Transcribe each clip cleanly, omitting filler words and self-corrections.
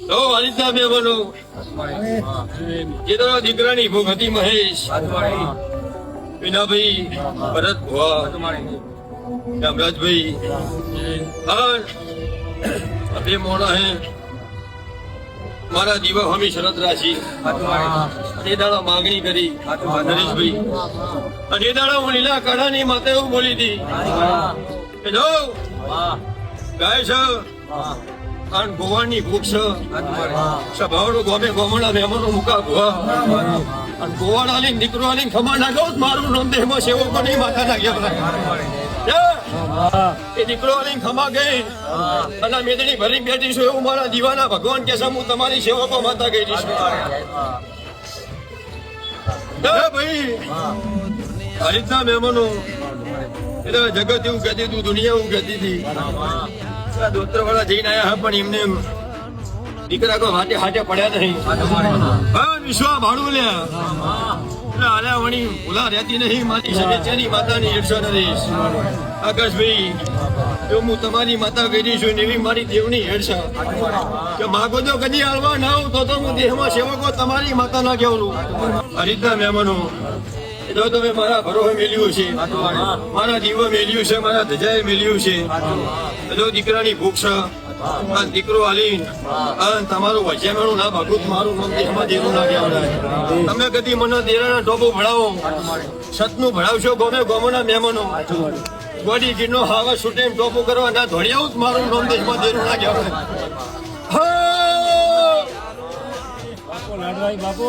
તો આ રીતના બે બનો જે તો દીકરાની ભૂખ હતી મહેશ વિનાભાઈ ભરત ભુવા રામરાજભાઈ બે મોણા હે મારા દીવા હમી શરત રાશી એ દાડા માંગણી કરી નરેશભાઈ અને એ દાડા હું લીલા કાઢાની માતા એવું બોલી હતી કે જો ગાય છે અને ગોવાળની ભૂખ છે સભાવડો ગોમે ગોમડા મહેમાનો મુકા ભુવા અને ગોવાળ આલીને દીકરો આલીને ખમા નાખ્યો મારું નામ દેહમાં સેવકો નહીં માતા નાખ્યા એ દીકરો આલીને ખમા ગઈ અને મેદની ભરી બેઠી છું એવું મારા દીવાના ભગવાન કે હું તમારી સેવકો માતા ગઈ છું ભાઈ આ રીતના મહેમાનો એટલે જગત એવું કહેતી હતું દુનિયા એવું કહેતી હતી દોસ્તર વાળા જઈને આયા પણ એમને દીકરા કોઈ હાથે હાથે પડ્યા નહીં વિશ્વા ભાડું લ્યા એટલે આલ્યા વણી ભૂલા રહેતી નહીં મારી સદસ્યની માતાની ઈર્ષા નરેશ આકાશભાઈ જો હું તમારી માતા કહી છું એવી મારી દેવની ઈર્ષા કે માગો જો કદી હાલવા ના આવું તો હું દેહમાં સેવકો તમારી માતા ના કહેવું આ રીતના મહેમાનો જો તમે મારા ભરોસે મેલ્યું છે મારા દીવો મેલ્યું છે મારા ધજાએ મેલ્યું છે જો દીકરાની ભૂખ છે દીકરો આલી તમારું વચ્ચેમેણું ના ભાગું મારું નામ દેહમાં દેવું ના કહેવાય તમે કદી મને દેરાના ટોપો ભણાવો સતનું ભણાવશો ગમે ગમોના મહેમાનો ગોડી ગીરનો હાવા છૂટે ટોપો કરવા ના ધોળિયાવું જ મારું નામ દેશમાં દેવું ના કહેવાય બાપુ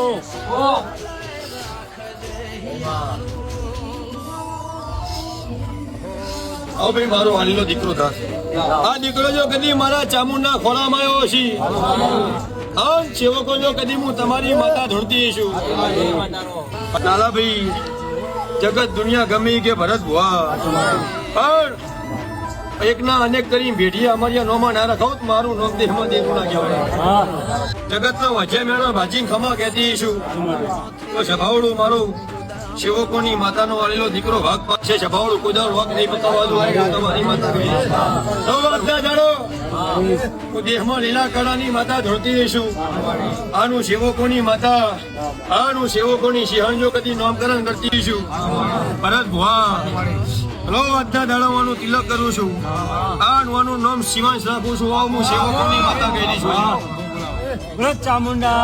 આવો ભાઈ મારો વાલીનો દીકરો થશે આ દીકરો જો કદી મારા ચામુંડના ખોળામાં આવ્યો છે હા સેવકો જો કદી હું તમારી માતા ધૂણતી છું લાલાભાઈ જગત દુનિયા ગમે કે ભરત ભુવા પણ એકના અનેક કરી ભેઢી અમારી નોમાં ના રખાવ મારું નોમ દેહમાં દેવું ના કહેવાય જગતનો વચ્ચે મેળો ભાજીને ખમા કહેતી છું તો સભાવડું મારું સેવકોની માતાનો વાળેલો દીકરો ભાગ પાછે સભાવડું કુદાર વાગ નહીં બતાવવા તમારી માતા કહી જાણો હું દેહમાં લીલા કળાની માતા ધોળતી રહીશું આનું સેવકોની માતા આનું સેવકોની સિંહણજો કદી નામકરણ કરતી રહીશું ભરત ભુવા હલો આજના દાડાવાનું તિલક કરું છું આનું નામ શિવાંશ રાખું છું આવું હું સેવકોની માતા કહી દઈશું ચામુંડા